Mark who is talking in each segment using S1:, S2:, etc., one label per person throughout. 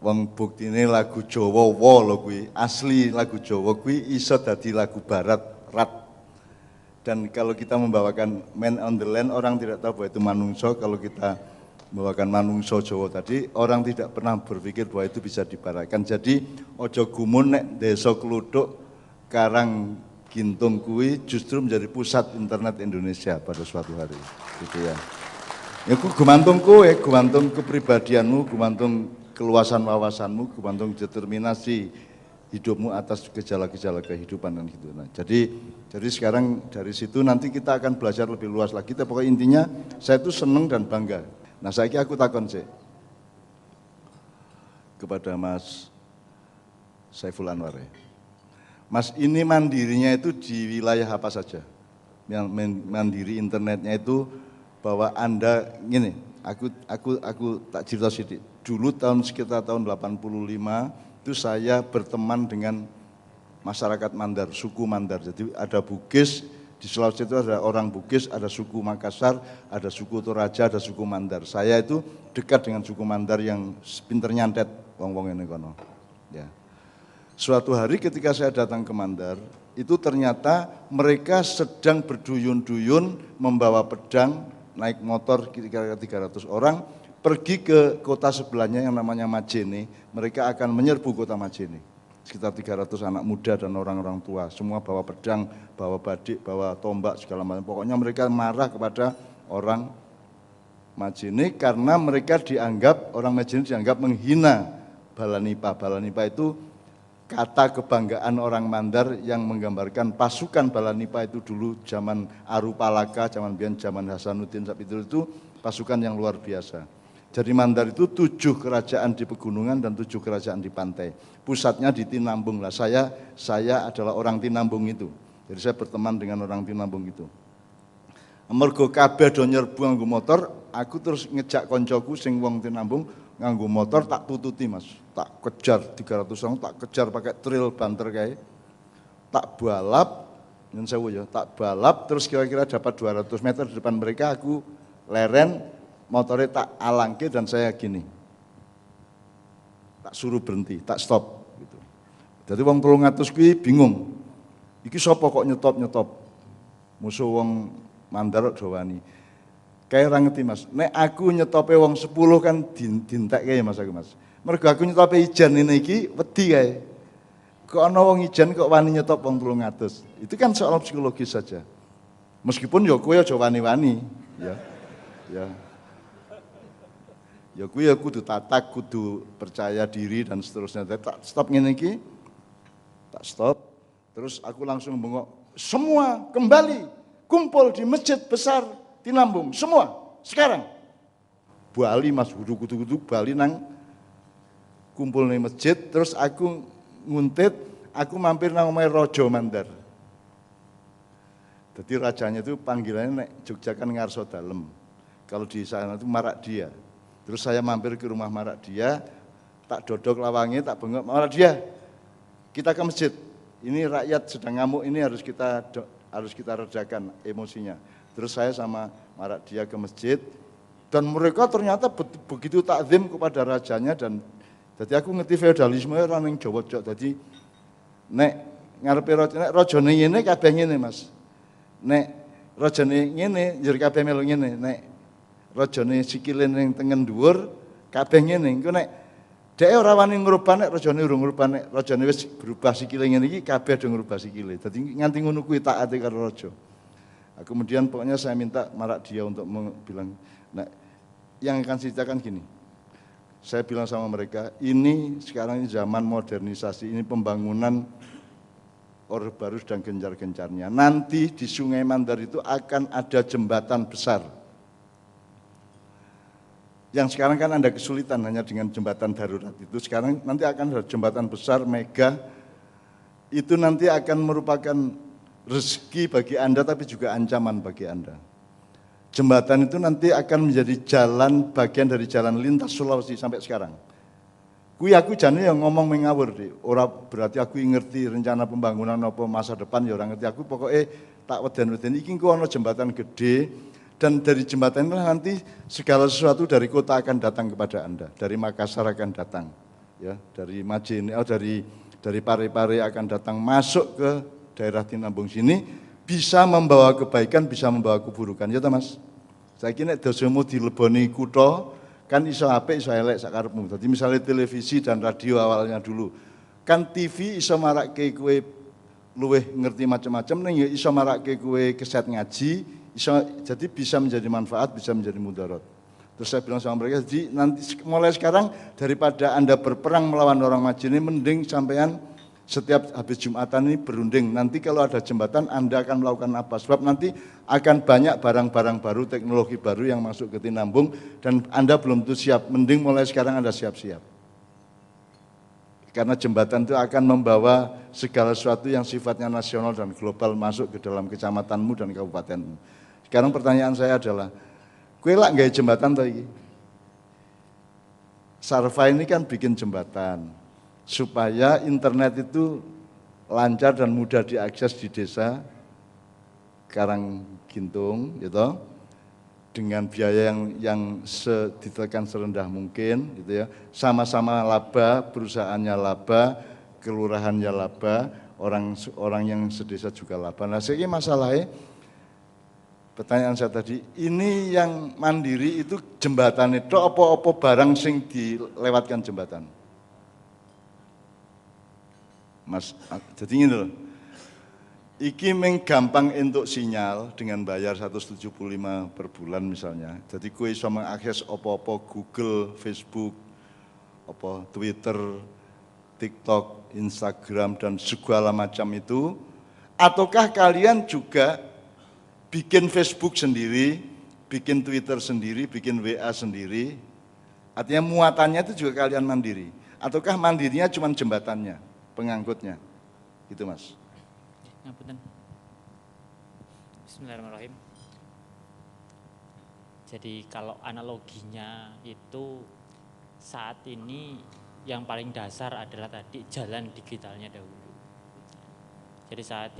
S1: Wong buktine lagu Jawa wo lho kuwi, asli lagu Jawa kuwi iso dadi lagu barat rat. Dan kalau kita membawakan Man on the Land, orang tidak tahu bahwa itu manungso. Kalau kita membawakan manungso Jawa tadi, orang tidak pernah berpikir bahwa itu bisa dibaratkan. Jadi ojo gumun nek desa Kluduk Karang Gintung kuwi justru menjadi pusat internet Indonesia pada suatu hari. Gitu ya. Ya gumantung kowe, gumantung kepribadianmu, gumantung keluasan wawasanmu, gumantung determinasi hidupmu atas gejala-gejala kehidupan dan gitu. Nah, jadi sekarang dari situ nanti kita akan belajar lebih luas lagi. Tapi pokoknya intinya saya itu seneng dan bangga. Nah, saiki aku takon sih kepada Mas Saiful Anwar. Mas, ini mandirinya itu di wilayah apa saja? Yang mandiri internetnya itu bahwa Anda gini, aku tak cerita sedikit. Dulu sekitar tahun 85 itu saya berteman dengan masyarakat Mandar, suku Mandar. Jadi ada Bugis, di Sulawesi itu ada orang Bugis, ada suku Makassar, ada suku Toraja, ada suku Mandar. Saya itu dekat dengan suku Mandar yang pinter nyantet wong-wong ini kono. Ya. Suatu hari ketika saya datang ke Mandar, itu ternyata mereka sedang berduyun-duyun membawa pedang, naik motor kira-kira 300 orang, pergi ke kota sebelahnya yang namanya Majene. Mereka akan menyerbu kota Majene. Sekitar 300 anak muda dan orang-orang tua, semua bawa pedang, bawa badik, bawa tombak, segala macam. Pokoknya mereka marah kepada orang Majene karena mereka dianggap, orang Majene dianggap menghina Balanipa. Balanipa itu kata kebanggaan orang Mandar yang menggambarkan pasukan Balanipa itu dulu zaman Arupalaka, zaman Hasanuddin itu pasukan yang luar biasa. Jadi Mandar itu 7 kerajaan di pegunungan dan 7 kerajaan di pantai. Pusatnya di Tinambung lah. Saya adalah orang Tinambung itu. Jadi saya berteman dengan orang Tinambung itu. Mergo kabeh do nyerbu nganggo motor, aku terus ngejak koncoku sing wong Tinambung nganggo motor tak tututi Mas. Tak kejar 300 orang, tak kejar pakai trail banter kae. Tak balap, nyun sewu ya, tak balap terus kira-kira dapat 200 meter di depan mereka, aku leren, motornya tak alangke dan saya gini. Tak suruh berhenti, tak stop gitu. Jadi wong 300 kuwi bingung. Iki sapa kok nyetop-nyetop? Musuh wong Mandar do wani. Kayak orang ngerti Mas, nek aku nyetope wong 10 kan dintekke ya Mas aku Mas. Mergo aku nyetope ijan ini iki wedi kae. Kok ana wong ijan kok wani nyetop wong 300. Itu kan soal psikologis saja. Meskipun ya kowe aja wani-wani, ya. Ya. Ya kowe ya kudu tatak, kudu percaya diri dan seterusnya. Tak stop ngene iki. Tak stop. Terus aku langsung bengok, semua kembali kumpul di masjid besar Tinambung, semua, sekarang. Bali Mas, kudu bali nang kumpul nih masjid, terus aku nguntit, aku mampir nang omahe Raja Mandar. Jadi rajanya itu panggilannya nek Jogja kan Ngarso Dalem. Kalau di sana itu Marak Dia. Terus saya mampir ke rumah Marak Dia, tak dodok lawangnya, tak bengok, Marak Dia, kita ke masjid. Ini rakyat sedang ngamuk, ini harus kita redakan emosinya. Terus saya sama Marak Dia ke masjid, dan mereka ternyata begitu takzim kepada rajanya. Dan jadi aku ngerti feodalisme orang yang Jawa. Jadi nek ngarepe rajane ngene kabeh ngene Mas. Nek rajane ngene njur kabeh melu ngene. Nek rajane sikile ning tengen dhuwur kabeh ngene. Engko nek dhek ora wani ngrubah, nek rajane urung ngrubah, nek rajane wis berubah sikile ngene iki kabeh do ngrubah sikile. Dadi nganti ngono kuwi taate karo raja. Kemudian pokoknya saya minta Marak Dia untuk bilang, nah yang akan ceritakan gini, saya bilang sama mereka, ini sekarang ini zaman modernisasi, ini pembangunan Orde Baru dan gencar-gencarnya. Nanti di Sungai Mandar itu akan ada jembatan besar. Yang sekarang kan ada kesulitan hanya dengan jembatan darurat itu, sekarang nanti akan ada jembatan besar, mega, itu nanti akan merupakan rezeki bagi Anda tapi juga ancaman bagi Anda. Jembatan itu nanti akan menjadi jalan, bagian dari jalan lintas Sulawesi sampai sekarang. Kui aku jane yang ngomong mengawur deh. Ora berarti aku ngerti rencana pembangunan apa masa depan ya orang ngerti. Aku pokoknya tak weden-weden iki engko ana jembatan gede, dan dari jembatan itu nanti segala sesuatu dari kota akan datang kepada Anda, dari Makassar akan datang. ya dari Majene, dari Parepare akan datang masuk ke daerah Tinambung sini, bisa membawa kebaikan, bisa membawa keburukan, ya Mas. Saya kira dosomu dileboni kutha kan iso apik iso elek sakarepmu. Jadi misalnya televisi dan radio awalnya dulu, kan TV iso marake kowe luweh ngerti macam-macam, ning ya iso marake kowe keset ngaji, iso jadi bisa menjadi manfaat, bisa menjadi mudarat. Terus saya bilang sama mereka, jadi nanti mulai sekarang daripada Anda berperang melawan orang Majene, mending sampean setiap habis Jumatan ini berunding. Nanti kalau ada jembatan Anda akan melakukan apa? Sebab nanti akan banyak barang-barang baru, teknologi baru yang masuk ke Tinambung dan Anda belum tentu siap. Mending mulai sekarang Anda siap-siap. Karena jembatan itu akan membawa segala sesuatu yang sifatnya nasional dan global masuk ke dalam kecamatanmu dan kabupatenmu. Sekarang pertanyaan saya adalah, kowe lak nggawe jembatan to iki? Sarva ini kan bikin jembatan supaya internet itu lancar dan mudah diakses di desa Karanggintung, gitu, dengan biaya yang ditekan serendah mungkin, gitu ya. Sama-sama laba, perusahaannya laba, kelurahannya laba, orang yang sedesa juga laba. Nah, saya masalahnya, pertanyaan saya tadi, ini yang mandiri itu jembatan itu apa-apa barang sing dilewatkan jembatan? Mas, jadi ini loh, iki gampang untuk sinyal dengan bayar 175 per bulan misalnya. Jadi kue bisa mengakses apa-apa Google, Facebook, apa Twitter, TikTok, Instagram dan segala macam itu. Ataukah kalian juga bikin Facebook sendiri, bikin Twitter sendiri, bikin WA sendiri? Artinya muatannya itu juga kalian mandiri. Ataukah mandirinya cuma jembatannya, pengangkutnya? Gitu Mas.
S2: Ngapunten. Bismillahirrahmanirrahim. Jadi kalau analoginya itu saat ini yang paling dasar adalah tadi jalan digitalnya dahulu. Jadi saat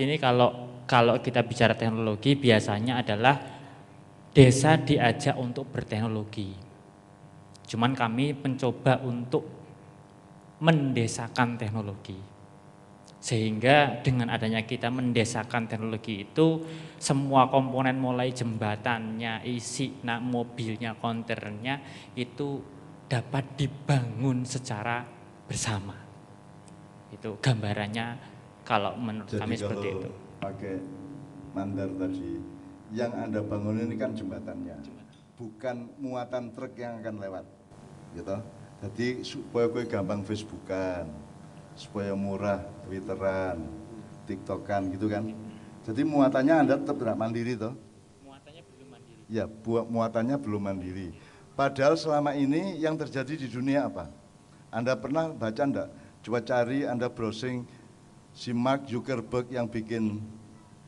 S2: ini kalau kita bicara teknologi biasanya adalah desa diajak untuk berteknologi. Cuman kami mencoba untuk mendesakan teknologi. Sehingga dengan adanya kita mendesakan teknologi itu, semua komponen mulai jembatannya, isi, mobilnya, kontainernya itu dapat dibangun secara bersama. Itu gambarannya kalau menurut
S1: jadi
S2: kami seperti itu.
S1: Pakai mandar tadi, yang Anda bangun ini kan jembatannya, bukan muatan truk yang akan lewat, gitu. Jadi supaya gue gampang Facebookan, supaya murah Twitteran, TikTokan gitu kan. Jadi muatannya Anda tetap tidak mandiri toh?
S2: Muatannya belum mandiri.
S1: Ya, muatannya belum mandiri. Padahal selama ini yang terjadi di dunia apa? Anda pernah baca enggak? Coba cari, Anda browsing, si Mark Zuckerberg yang bikin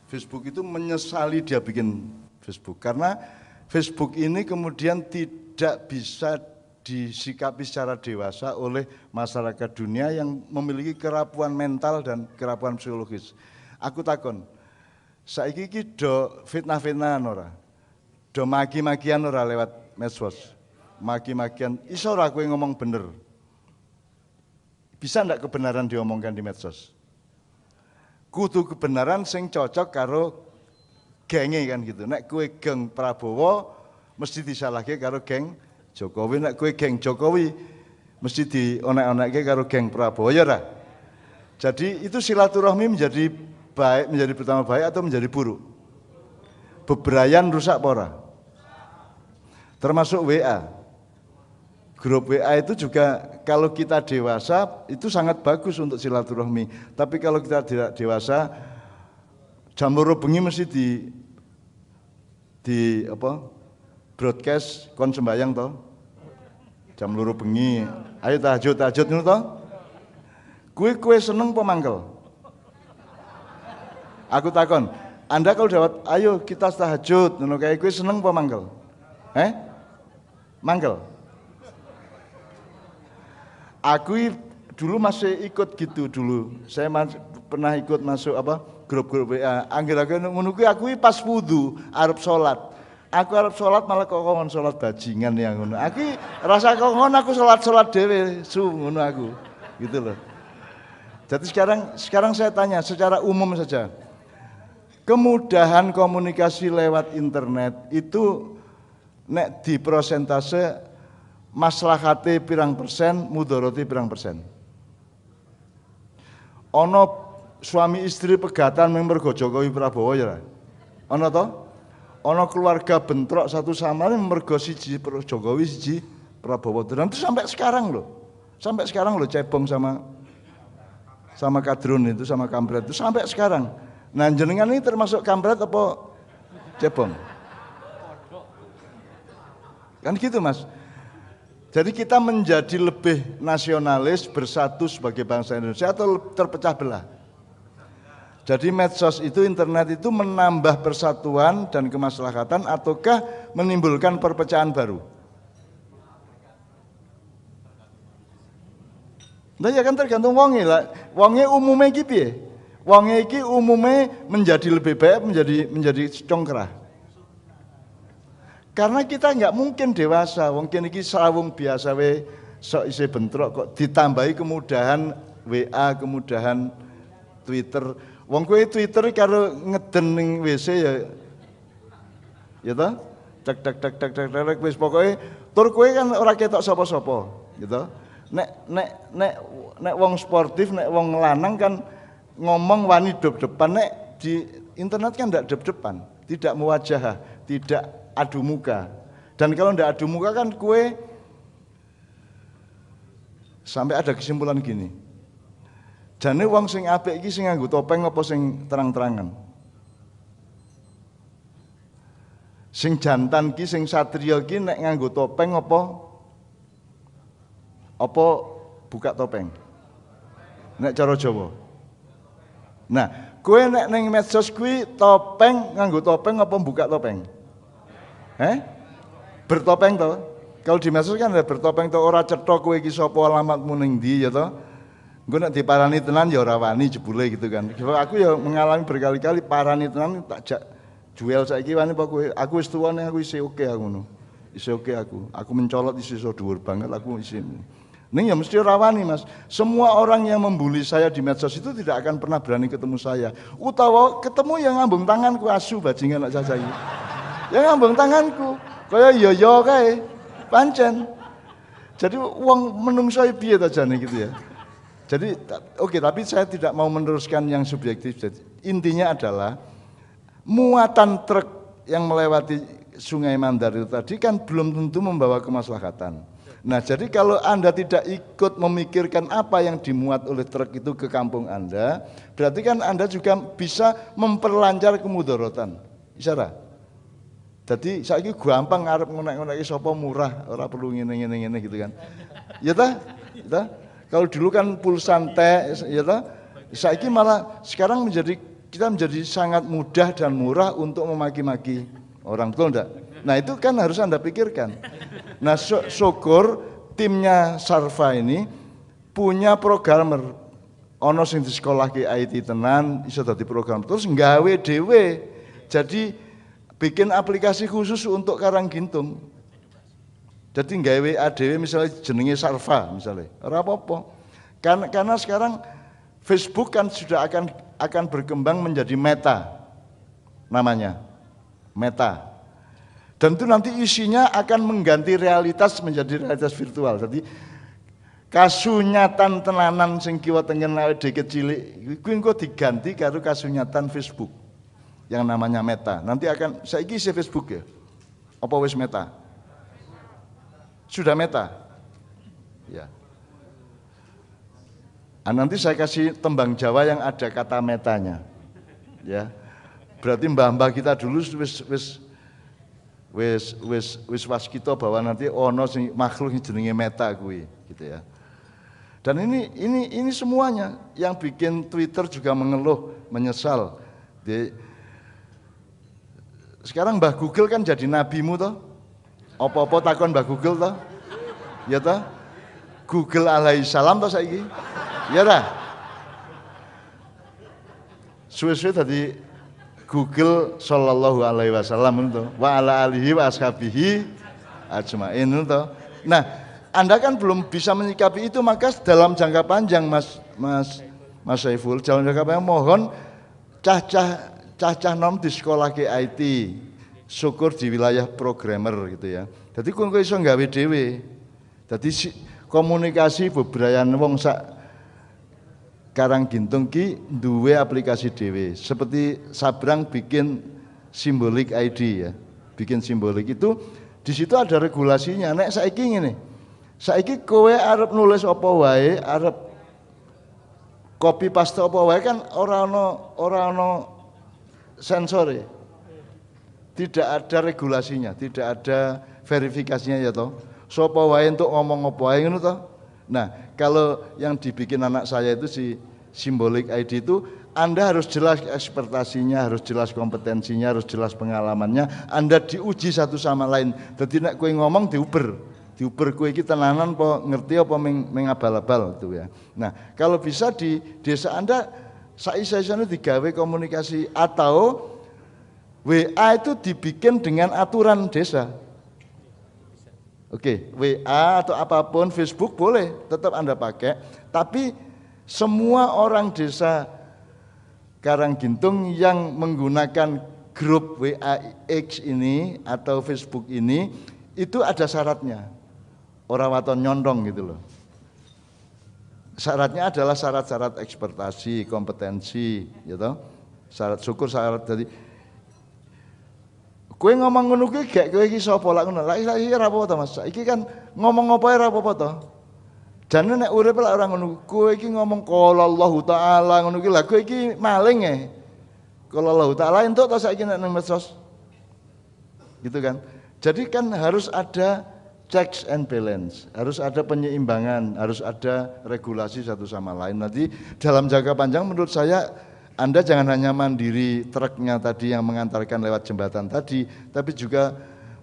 S1: Facebook itu menyesali dia bikin Facebook. Karena Facebook ini kemudian tidak bisa disikapi secara dewasa oleh masyarakat dunia yang memiliki kerapuan mental dan kerapuan psikologis. Aku takon, saiki iki do fitnah-fitnahan ora? Do maki-makian ora lewat medsos? Maki-makian, iso ora kowe ngomong bener? Bisa ndak kebenaran diomongkan di medsos? Kudu kebenaran sing cocok karo genge kan gitu. Nek kowe geng Prabowo mesti disalahke karo geng Jokowi, nek kowe geng Jokowi mesti dionek-onekke karo geng Prabowo, ya ora? Jadi itu silaturahmi menjadi baik, menjadi pertama baik atau menjadi buruk? Bebrayan rusak pora. Termasuk WA. Grup WA itu juga kalau kita dewasa itu sangat bagus untuk silaturahmi. Tapi kalau kita tidak dewasa, jam 2 bengi mesti di apa? Broadcast kon sembayang toh. Jam 2 bengi, ayo tahajud ngono toh. Kowe seneng apa mangkel? Aku takon, Anda kalau dapat ayo kita tahajud ngono kae kowe seneng apa mangkel? Mangkel. Aku dulu masih ikut gitu dulu. Saya pernah ikut masuk apa grup-grup WA. Anggere ngono kuwi aku pas wudu arep salat. Aku arep sholat malah kok ngomong sholat bajingan yang ngono. Aku rasa kok ngono aku sholat dhewe ngono aku. Gitu loh. Jadi sekarang saya tanya secara umum saja. Kemudahan komunikasi lewat internet itu nek di persentase maslahate pirang persen, mudharate pirang persen. Ono suami istri pegatan mergo Jokowi Prabowo ya. Ono to? Ono keluarga bentrok satu sama lain mergo siji Jokowi siji Prabowo. Dan itu sampai sekarang loh. Sampai sekarang loh cebong sama kadrun itu sama kampret itu sampai sekarang. Nah jenengan ini termasuk kampret apa cebong? Kan gitu Mas. Jadi kita menjadi lebih nasionalis bersatu sebagai bangsa Indonesia atau terpecah belah. Jadi medsos itu, internet itu menambah persatuan dan kemaslahatan ataukah menimbulkan perpecahan baru? Nah ya kan tergantung wonge lah. Wonge umumnya iki piye? Wonge iki umumnya menjadi lebih baik menjadi congkrah. Karena kita nggak mungkin dewasa, mungkin iki sawung biasa we sok isi bentrok kok ditambahi kemudahan WA, kemudahan Twitter. Wong kowe Twitter karo ngeden ning WC ya toh? Tak wis pokoke tur kowe kan ora ketok sapa-sapa, gitu. Nek wong sportif, nek wong lanang kan ngomong wani dep-depan, nek di internet kan ndak dep-depan, tidak muwajahah, tidak adu muka. Dan kalau ndak adu muka kan kue sampai ada kesimpulan gini. Jane wong sing apik iki sing nganggo topeng apa sing terang-terangan? Sing jantan ki sing satriya ki nek nganggo topeng apa buka topeng? Nek cara Jawa. Nah, kowe nek ning medsos kuwi topeng nganggo topeng apa buka topeng? Bertopeng toh. Kalau di medsos kan ada bertopeng toh, ora cetha kowe iki sapa alamatmu ning ndi ya toh. Engko nek diparani tenan ya ora wani jebule gitu kan. Aku ya mengalami berkali-kali parani tenan tak jak jual saiki wani apa kowe. Aku wis tuwane aku isih oke aku ngono. Isih oke aku. Aku mencolot isih iso dhuwur banget aku isih. Ning ya mesti ora wani Mas. Semua orang yang membuli saya di medsos itu tidak akan pernah berani ketemu saya. Utawa ketemu yang ngambung tanganku asu bajingan nek cacahi. Ya ngambung tanganku. Kaya yo kae. Pancen. Jadi wong menungso piye ta jane gitu ya. Jadi oke, tapi saya tidak mau meneruskan yang subjektif. Jadi, intinya adalah muatan truk yang melewati Sungai Mandar itu tadi kan belum tentu membawa kemaslahatan. Nah, jadi kalau Anda tidak ikut memikirkan apa yang dimuat oleh truk itu ke kampung Anda, berarti kan Anda juga bisa memperlancar kemudaratan. Isara. Jadi saiki gampang ngarep ngonek-ngonek sapa murah, ora perlu ngene gitu kan. Ya ta? Ya. Kalau dulu kan pulsan teh, ya toh, saiki malah sekarang kita menjadi sangat mudah dan murah untuk memaki-maki orang, betul enggak? Nah itu kan harus Anda pikirkan. Nah syukur timnya Sarfa ini punya programmer, ono sing di sekolah ke IT tenan, iso dadi programmer, terus nggawe dhewe, jadi bikin aplikasi khusus untuk Karanggintung. Jadi nggawe ADW misalnya jenenge Sarfa misalnya, ora apa-apa. Karena sekarang Facebook kan sudah akan berkembang menjadi Meta namanya. Meta. Dan itu nanti isinya akan mengganti realitas menjadi realitas virtual. Jadi kasunyatan tenanan sing kiwa tengen awake kecilik kuwi engko diganti karo kasunyatan Facebook yang namanya Meta. Nanti akan saiki isi Facebook ya. Apa wis Meta? Sudah Meta, ya. Nanti saya kasih tembang Jawa yang ada kata metanya, ya. Berarti mbah-mbah kita dulu wis waskita bahwa nanti ono sing makhluk yang jenenge meta kuwi, gitu ya. Dan ini semuanya yang bikin Twitter juga mengeluh, menyesal. Sekarang Mbah Google kan jadi nabimu toh. Apa-apa takon Mbah Google toh? Ya toh? Google alaihi salam toh saiki? Ya dah. Suwe-suwe tadi Google sallallahu alaihi wasallam itu wa ala alihi wa ashabihi ajmain itu. Nah, Anda kan belum bisa menyikapi itu, maka dalam jangka panjang Mas Saiful, dalam jangka panjang mohon cah-cah nom di sekolah ke IT, syukur di wilayah programmer gitu ya. Jadi kowe iso gawe dhewe. Jadi komunikasi bebrayan wong sak Karanggintung ki duwe aplikasi dhewe. Seperti Sabrang bikin simbolik ID ya. Bikin simbolik itu di situ ada regulasinya. Nek saiki ngene. Saiki kowe arep nulis apa wae, arep copy paste apa wae kan ora ono sensore. Tidak ada regulasinya, tidak ada verifikasinya ya toh. Sapa wae untuk ngomong apa wae ngono toh. Nah, kalau yang dibikin anak saya itu si simbolik ID itu Anda harus jelas ekspertasinya, harus jelas kompetensinya, harus jelas pengalamannya, Anda diuji satu sama lain. Dadi nek kowe ngomong diuber kowe iki tenanan apa ngerti apa mengabal-abal gitu ya. Nah, kalau bisa di desa Anda saisa-isane digawe komunikasi atau WA itu dibikin dengan aturan desa. Oke, WA atau apapun, Facebook boleh tetap Anda pakai, tapi semua orang desa Karanggintung yang menggunakan grup WA-X ini atau Facebook ini itu ada syaratnya. Orang waton nyondong gitu loh. Syaratnya adalah syarat-syarat ekspertasi, kompetensi, gitu. Syarat syukur, syarat dari kowe ngomong ngono kuwi gak kowe iki sapa lak ngono. Lah iki ora apa-apa to Mas. Iki kan ngomong apa ora apa-apa to. Jane nek urip lak ora ngono. Kowe iki ngomong qala Allah taala ngono ki lha kowe iki maling e. Qala Allah taala entuk to saiki nek nang medsos. Gitu kan. Jadi kan harus ada checks and balance, harus ada penyeimbangan, harus ada regulasi satu sama lain. Nanti dalam jangka panjang menurut saya Anda jangan hanya mandiri truknya tadi yang mengantarkan lewat jembatan tadi, tapi juga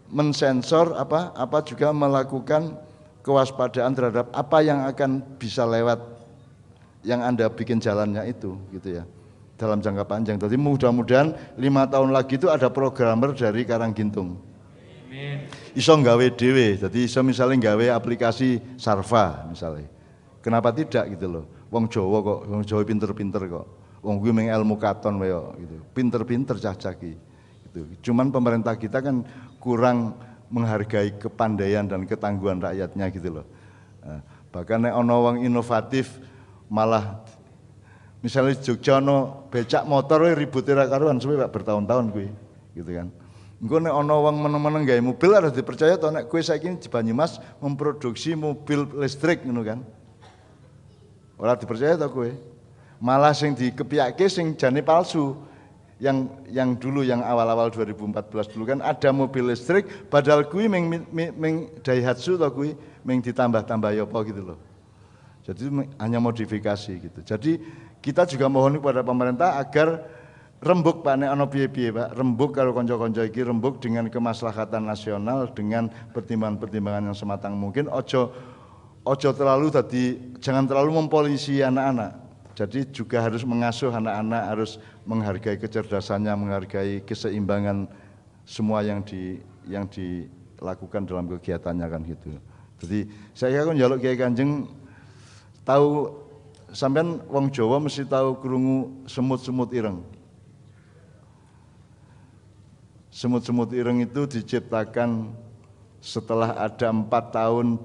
S1: mensensor apa juga melakukan kewaspadaan terhadap apa yang akan bisa lewat yang Anda bikin jalannya itu, gitu ya. Dalam jangka panjang. Jadi mudah-mudahan 5 tahun lagi itu ada programmer dari Karanggintung. Iso nggawe dhewe, jadi iso misalnya nggawe aplikasi Sarva misalnya. Kenapa tidak gitu loh? Wong Jawa kok, wong Jawa pinter-pinter kok. Wong kuwi meng ilmu katon wae gitu. Pinter-pinter cah-cah ki. Gitu. Cuman pemerintah kita kan kurang menghargai kepandaian dan ketangguhan rakyatnya gitu loh. Nah, bahkan nek ana wong inovatif malah misalnya di Jogja ana becak motor ribut ora karuan suwe bertahun-tahun kuwi, gitu kan. Engko nek ana wong meneng-meneng gawe mobil harus dipercaya to nek kowe saiki di Banyumas memproduksi mobil listrik ngono kan. Ora dipercaya to kowe. Malah sing dikepiyake sing jane palsu. Yang dulu yang awal-awal 2014 dulu kan ada mobil listrik padahal kuwi meng Daihatsu to kuwi meng ditambah-tambah apa gitu loh. Jadi hanya modifikasi gitu. Jadi kita juga mohon kepada pemerintah agar rembuk Pak nek ana piye-piye Pak, rembuk karo kanca-kanca iki, rembuk dengan kemaslahatan nasional, dengan pertimbangan-pertimbangan yang sematang mungkin. Ojo terlalu jangan terlalu mempolisi anak-anak. Jadi juga harus mengasuh anak-anak, harus menghargai kecerdasannya, menghargai keseimbangan semua yang dilakukan dalam kegiatannya kan gitu. Jadi saya kan njaluk Kiai Kanjeng tahu sampean wong Jawa mesti tahu krungu semut-semut ireng. Semut-semut ireng itu diciptakan setelah ada 4 tahun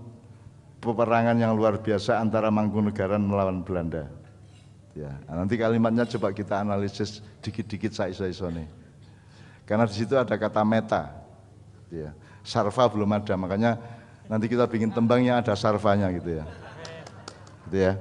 S1: peperangan yang luar biasa antara Mangkunegaran melawan Belanda. Ya, nanti kalimatnya coba kita analisis dikit-dikit saisa-isone. Karena di situ ada kata meta. Ya, sarfa belum ada, makanya nanti kita bikin tembang yang ada sarfanya gitu ya. Gitu ya.